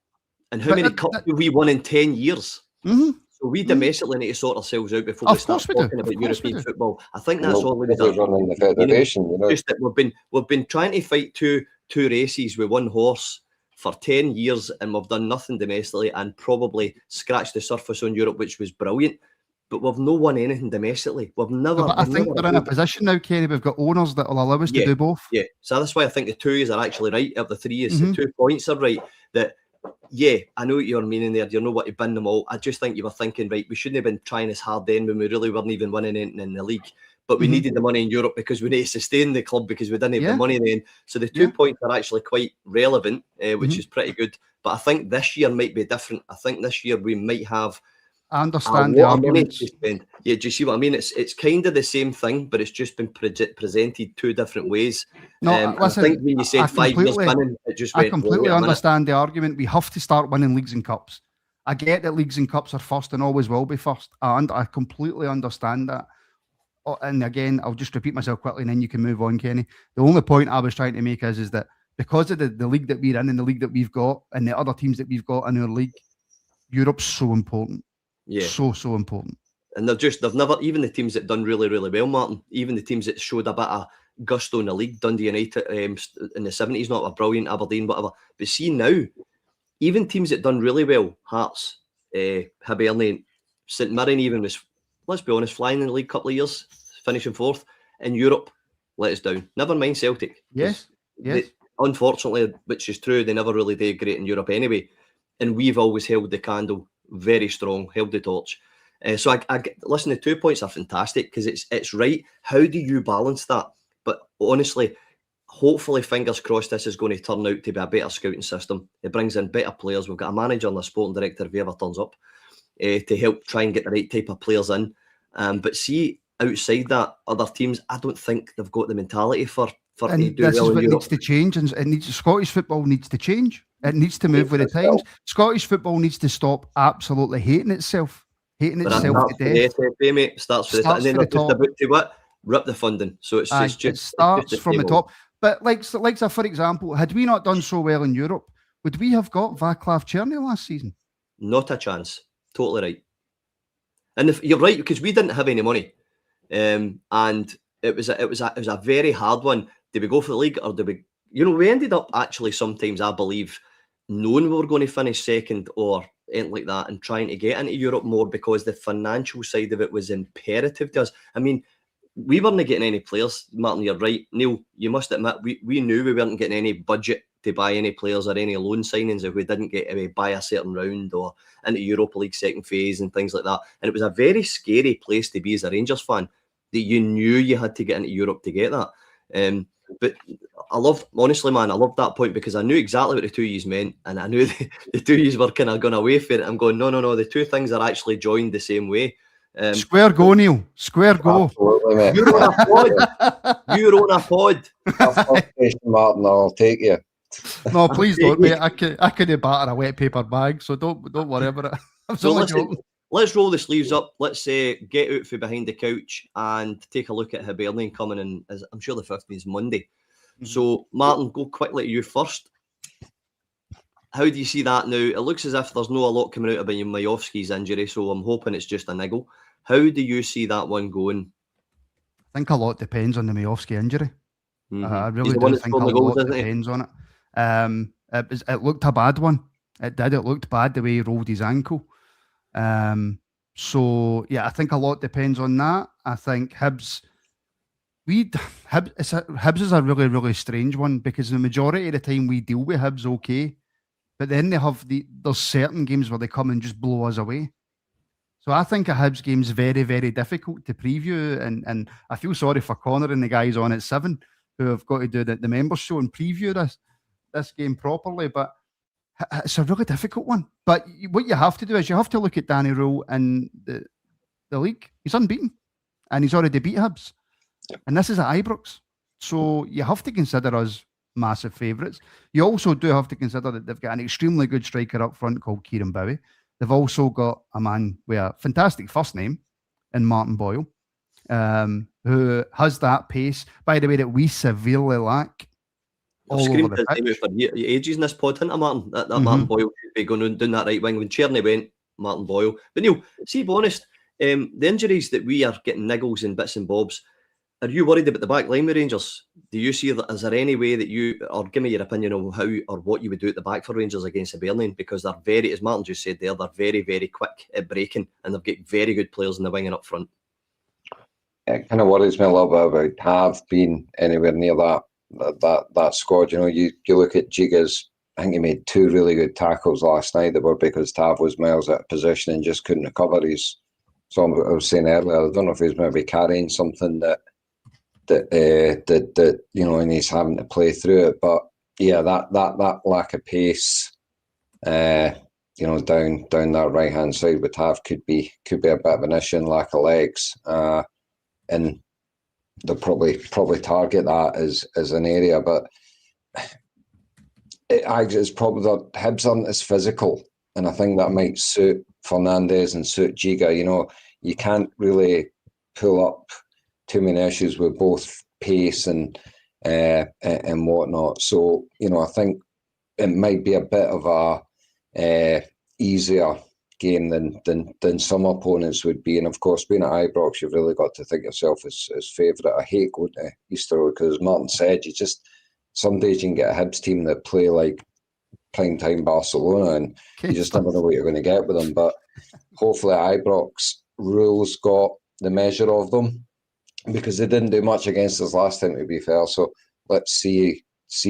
And how many cups have we won in 10 years? Mm-hmm. So we domestically need to sort ourselves out before we start talking about European football. I think that's all we do. Running the federation, Just that we've been trying to fight two races with one horse for 10 years and we've done nothing domestically and probably scratched the surface on Europe, which was brilliant. But we've no won anything domestically. We've never. No, but I think we're in a position now, Kenny. We've got owners that will allow us to do both. Yeah, so that's why I think the 2 is are actually right. Of the 3 is the 2 points are right. That I know what you're meaning there. You know what to bin them all. I just think you were thinking, right, we shouldn't have been trying as hard then when we really weren't even winning anything in the league. But we needed the money in Europe because we need to sustain the club because we didn't have the money then. So the 2 points are actually quite relevant, which is pretty good. But I think this year might be different. I think this year we might have. I understand the arguments. Yeah, do you see what I mean? It's kind of the same thing, but it's just been presented 2 different ways. No, listen, I think when you said 5 years winning, it just went. I completely understand the argument. We have to start winning leagues and cups. I get that leagues and cups are first and always will be first, and I completely understand that. And again, I'll just repeat myself quickly, and then you can move on, Kenny. The only point I was trying to make is that because of the league that we're in and the league that we've got and the other teams that we've got in our league, Europe's so important. Yeah, so important. And they've never, even the teams that done really, really well, Martin, even the teams that showed a bit of gusto in the league, Dundee United in the 70s, not a brilliant, Aberdeen, whatever. But see now, even teams that done really well, Hearts, Hibernian, St Mirren even was, let's be honest, flying in the league a couple of years, finishing 4th. In Europe, let us down. Never mind Celtic. Yes. Unfortunately, which is true, they never really did great in Europe anyway. And we've always held the candle very strong, held the torch. So I listen, the 2 points are fantastic because it's right. How do you balance that? But honestly, hopefully, fingers crossed, this is going to turn out to be a better scouting system. It brings in better players. We've got a manager and a sporting director if he ever turns up. to help try and get the right type of players in. But see, outside that, other teams, I don't think they've got the mentality for and to do this well is in what Europe. needs to change, and Scottish football needs to change. It needs to move with the times. Scottish football needs to stop absolutely hating itself But to that death. starts for the SFA, mate. Starts for the top. And then they're just about to what? Rip the funding. So it starts from the top. But like for example, had we not done so well in Europe, would we have got Václav Černý last season? Not a chance. Totally right. And you're right, because we didn't have any money, and it was a very hard one. Did we go for the league, or did we? We ended up actually sometimes, I believe, knowing we were going to finish second or anything like that, and trying to get into Europe more because the financial side of it was imperative to us. I mean, we weren't getting any players. Martin, you're right. Neil, you must admit, we knew we weren't getting any budget to buy any players or any loan signings if we didn't get to buy a certain round or into Europa League second phase and things like that. And it was a very scary place to be as a Rangers fan, that you knew you had to get into Europe to get that. But honestly, man, I loved that point, because I knew exactly what the 2 years meant, and I knew the 2 years were kind of going away for it. I'm going, no, the two things are actually joined the same way. Square go, Neil. Square go. Absolutely, mate. You're on a pod. You're on a pod. Martin, I'll take you. No, please don't, mate. I could batter a wet paper bag, so don't worry about it. So let's roll the sleeves up. Let's get out from behind the couch and take a look at Hibernian coming in. As I'm sure the 15th is Monday. Mm-hmm. So Martin, go quickly to you first. How do you see that now? It looks as if there's not a lot coming out about Majovski's injury, so I'm hoping it's just a niggle. How do you see that one going? I think a lot depends on the Majovski injury. Mm-hmm. I really do think a lot depends on it. It looked a bad one. It did. It looked bad the way he rolled his ankle. So yeah, I think a lot depends on that. I think Hibs is a really, really strange one, because the majority of the time we deal with Hibs okay, but then there's certain games where they come and just blow us away. So I think a Hibs game's very, very difficult to preview, and I feel sorry for Connor and the guys on at 7 who have got to do the members show and preview this game properly. But it's a really difficult one. But what you have to do is you have to look at Danny Rule in the league. He's unbeaten, and he's already beat Hibs. And this is at Ibrox. So you have to consider us massive favourites. You also do have to consider that they've got an extremely good striker up front called Kieran Bowie. They've also got a man with a fantastic first name in Martin Boyle, who has that pace, by the way, that we severely lack. I've screamed his name out for ages in this pod, haven't I, Martin? That Martin Boyle should be going down that right wing. When Černý went, Martin Boyle. But Neil, see, be honest, the injuries that we are getting niggles and bits and bobs, are you worried about the back line with Rangers? Do you see that? Is there any way that you, or give me your opinion on how or what you would do at the back for Rangers against Hibernian? Because they're very, as Martin just said there, they're very, very quick at breaking, and they've got very good players in the wing and up front. It kind of worries me a little bit about Tav being anywhere near that squad. You look at Giga's. I think he made 2 really good tackles last night. They were because Tav was miles out of position and just couldn't recover. So I was saying earlier, I don't know if he's maybe carrying something that and he's having to play through it. But yeah, that lack of pace, down that right hand side with Tav could be a bit of an issue, and lack of legs, and they'll probably target that as an area. But it's probably that Hibs aren't as physical, and I think that might suit Fernandez and suit Giga. You can't really pull up too many issues with both pace and whatnot. So I think it might be a bit of a easier game than some opponents would be. And of course, being at Ibrox, you've really got to think yourself as favourite. I hate going to Easter because, as Martin said, some days you can get a Hibs team that play like prime time Barcelona, and you just never know what you're going to get with them. But hopefully, Ibrox rules got the measure of them, because they didn't do much against us last time, to be fair. So let's see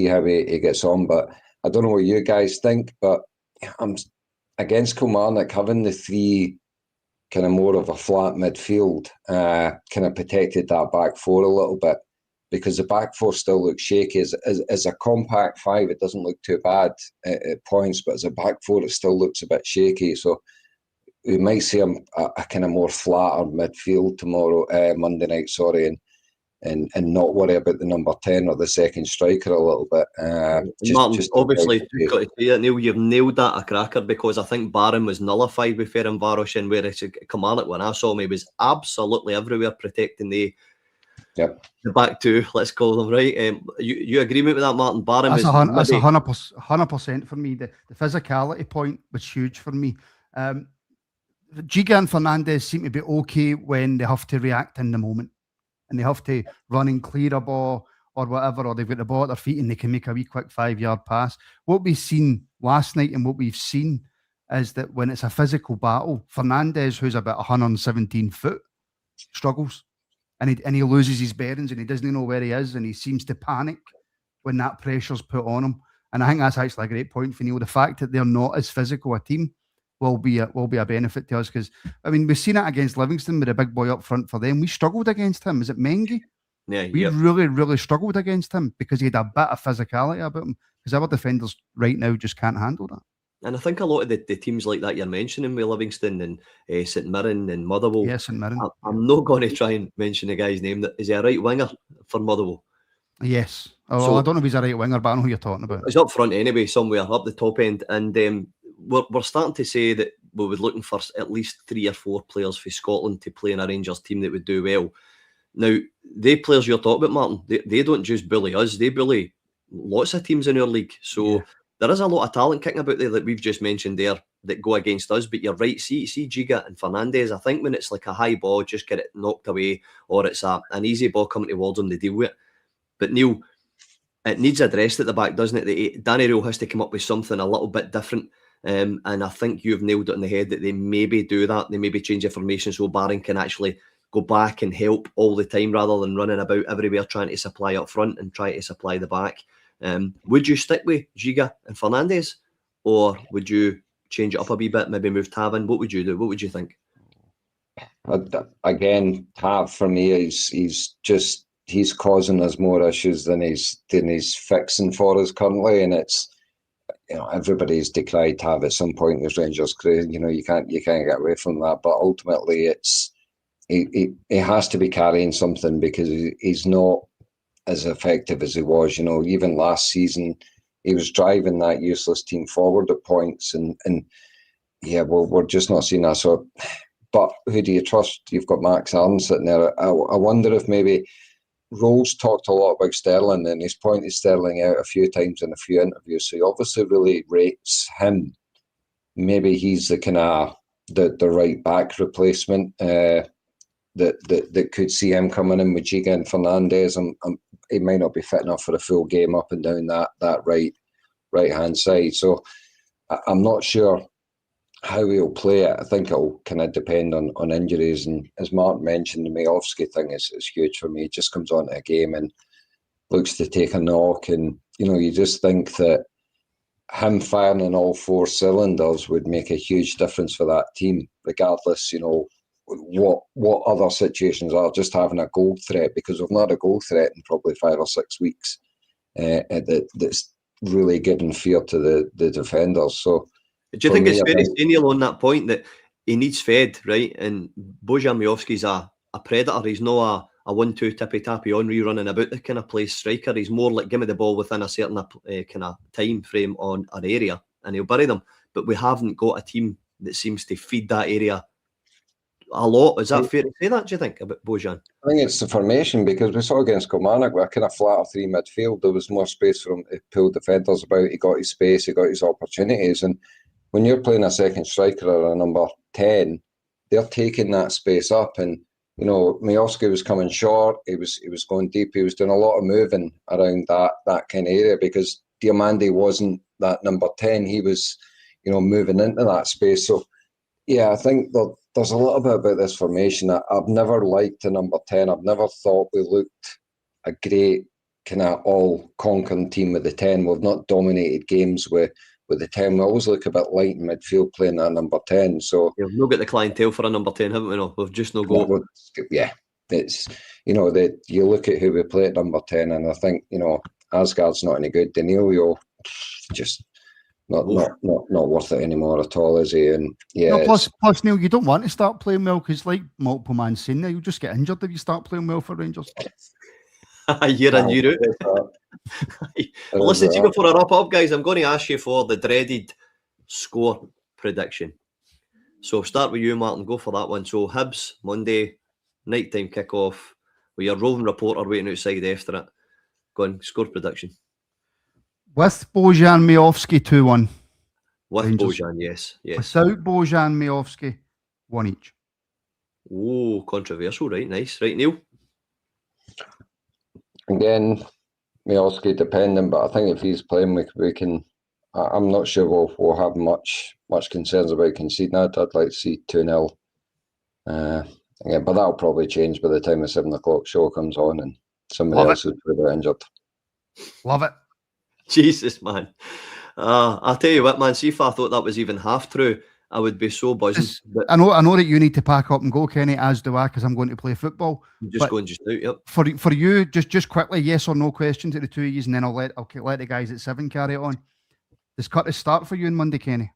how he gets on. But I don't know what you guys think, but I'm against Kilmarnock, having the 3 kind of more of a flat midfield kind of protected that back 4 a little bit, because the back 4 still looks shaky. As a compact 5, it doesn't look too bad at points, but as a back 4, it still looks a bit shaky. So we might see a kind of more flatter midfield Monday night, and not worry about the number 10 or the second striker a little bit. Martin, obviously, you've got to say it, Neil, you've nailed that a cracker, because I think Barron was nullified with Ferencváros, whereas Clement, when I saw him, he was absolutely everywhere protecting the back two, let's call them, right? You agree with that, Martin? Barron that's was... That's 100% for me. The physicality point was huge for me. Giga and Fernandes seem to be okay when they have to react in the moment, and they have to run and clear a ball or whatever, or they've got the ball at their feet and they can make a wee quick 5-yard pass. What we've seen last night and what we've seen is that when it's a physical battle, Fernandes, who's about 117 foot, struggles, and he loses his bearings and he doesn't know where he is, and he seems to panic when that pressure's put on him. And I think that's actually a great point for Neil. The fact that they're not as physical a team will be a benefit to us, because I mean, we've seen it against Livingston with a big boy up front for them. We struggled against him. Is it Mengi? Yeah, we really struggled against him because he had a bit of physicality about him, because our defenders right now just can't handle that. And I think a lot of the teams like that you're mentioning with Livingston and St Mirren and Motherwell. Yes, St Mirren. I'm not going to try and mention the guy's name. Is he a right winger for Motherwell? Yes. I don't know if he's a right winger, but I know who you're talking about. He's up front anyway, somewhere up the top end, and we're starting to say that we were looking for at least 3 or 4 players for Scotland to play in a Rangers team that would do well. Now, the players you're talking about, Martin, they don't just bully us, they bully lots of teams in our league. So there is a lot of talent kicking about there that we've just mentioned there that go against us. But you're right, see Giga and Fernandes, I think when it's like a high ball, just get it knocked away, or it's an easy ball coming towards them, they deal with it. But Neil, it needs addressed at the back, doesn't it? Danny Rule has to come up with something a little bit different. And I think you've nailed it on the head that they maybe do that. They maybe change the formation so Barron can actually go back and help all the time rather than running about everywhere trying to supply up front and try to supply the back. Would you stick with Giga and Fernandes, or would you change it up a wee bit, maybe move Tav in? What would you do? What would you think? Again, Tav for me he's causing us more issues than he's fixing for us currently, and it's, everybody's decried Tav at some point in this Rangers career. You can't get away from that, but ultimately he has to be carrying something, because he's not as effective as he was. Even last season, he was driving that useless team forward at points, and we're just not seeing that. So, but who do you trust? You've got Max Allen sitting there. I wonder if maybe Rose talked a lot about Sterling, and he's pointed Sterling out a few times in a few interviews. So he obviously really rates him. Maybe he's the kind of the right back replacement that could see him coming in with Giga and Fernandes. He might not be fit enough for a full game up and down that right hand side. So I'm not sure how he'll play it. I think it'll kind of depend on injuries. And as Mark mentioned, the Majovski thing is huge for me. He just comes onto a game and looks to take a knock, and you just think that him firing on all 4 cylinders would make a huge difference for that team, regardless, what other situations are. Just having a goal threat, because we've not had a goal threat in probably 5 or 6 weeks, that's really given fear to the defenders. So do you think it's fair to say, Neil, on that point, that he needs fed, right? And Bojan Majovski's a predator. He's not a 1-2 tippy-tappy on rerunning about the kind of play striker. He's more like, give me the ball within a certain kind of time frame on an area and he'll bury them. But we haven't got a team that seems to feed that area a lot. Is that fair to say that, do you think, about Bojan? I think it's the formation, because we saw against Kilmarnock with a kind of flatter 3 midfield, there was more space for him to pull defenders about. He got his space, he got his opportunities. And when you're playing a second striker or a number 10, they're taking that space up. And Majovski was coming short, he was going deep, he was doing a lot of moving around that kind of area, because Diamandi wasn't that number 10, he was moving into that space. So yeah, I think there's a little bit about this formation. I've never liked the number 10. I've never thought we looked a great kind of all-conquering team with the 10. We've not dominated games with the 10. We always look a bit light in midfield playing that number 10. So we've not got the clientele for a number 10, haven't we? No, we've just not got. Yeah, it's that you look at who we play at number 10, and I think Asgard's not any good. Danilo just not worth it anymore at all, is he? And yeah, no, plus Neil, you don't want to start playing well because, like multiple man saying there, you'll just get injured if you start playing well for Rangers. Year in, year out. Well, listen, to before I wrap up, guys, I'm going to ask you for the dreaded score prediction. So start with you, Martin. Go for that one. So Hibs, Monday, nighttime kickoff, with your roving reporter waiting outside after it. Go on, score prediction. With Bojan Miovski, 2-1. With Rangers. Bojan, yes. Without Bojan Miovski, 1 each. Oh, controversial, right? Nice. Right, Neil? Again, Miovski dependent, but I think if he's playing, we can. I'm not sure we'll have much concerns about conceding. I'd like to see 2-0. Again, but that'll probably change by the time the 7 o'clock show comes on and somebody else is further injured. Love it. Jesus, man. I'll tell you what, man, see if I thought that was even half true, I would be so buzzing. I know that you need to pack up and go, Kenny, as do I, because I'm going to play football. Just going just out, yep. For you, just quickly, yes or no question to the two of you, and then I'll let the guys at 7 carry it on. Does Curtis start for you on Monday, Kenny?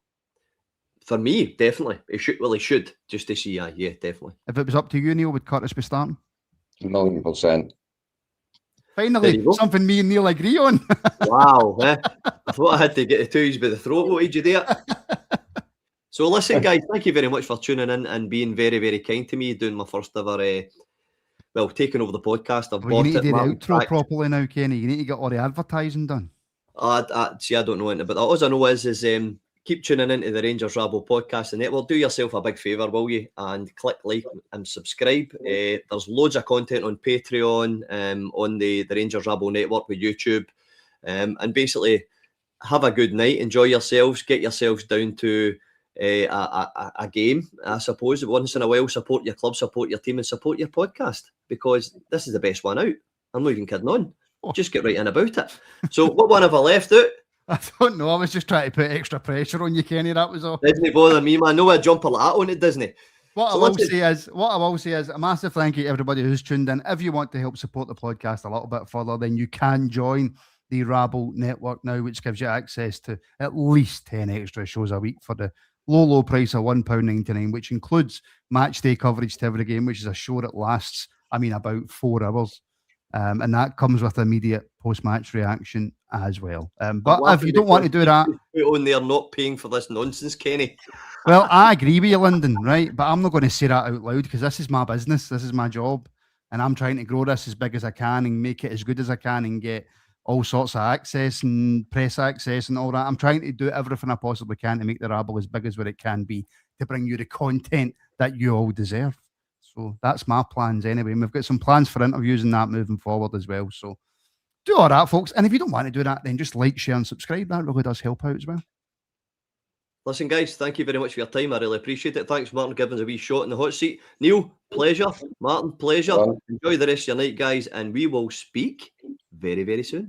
For me, definitely. He should, just to see, yeah, definitely. If it was up to you, Neil, would Curtis be starting? 1,000,000%. Finally, something me and Neil agree on. Wow, I thought I had to get the twos by the throat. What did you do? So listen, guys, thank you very much for tuning in and being very, very kind to me, doing my first ever, taking over the podcast. You need to do the outro properly now, Kenny. You need to get all the advertising done. See, I don't know anything, but all I know is keep tuning into the Rangers Rabble Podcast and network. Do yourself a big favour, will you? And click like and subscribe. There's loads of content on Patreon, on the Rangers Rabble network with YouTube. And basically, have a good night. Enjoy yourselves. Get yourselves down to a game, I suppose. Once in a while, support your club, support your team, and support your podcast, because this is the best one out. I'm not even kidding on. Just get right in about it. So what one have I left out? I don't know. I was just trying to put extra pressure on you, Kenny. That was all. Didn't bother me, man. No a jumper like that on it, doesn't it? What I will say is a massive thank you to everybody who's tuned in. If you want to help support the podcast a little bit further, then you can join the Rabble Network now, which gives you access to at least 10 extra shows a week for the low price of £1.99, which includes match day coverage to every game, which is a show that lasts, about 4 hours. And that comes with immediate post-match reaction as well. But if you don't want to do that... on there not paying for this nonsense, Kenny. Well, I agree with you, Lyndon, right? But I'm not going to say that out loud because this is my business. This is my job. And I'm trying to grow this as big as I can and make it as good as I can and get all sorts of access and press access and all that. I'm trying to do everything I possibly can to make the Rabble as big as what it can be to bring you the content that you all deserve. So that's my plans anyway. And we've got some plans for interviews and that moving forward as well. So do all that, folks. And if you don't want to do that, then just like, share and subscribe. That really does help out as well. Listen, guys, thank you very much for your time. I really appreciate it. Thanks, Martin, giving us a wee shot in the hot seat. Neil, pleasure. Martin, pleasure. Enjoy the rest of your night, guys. And we will speak very, very soon.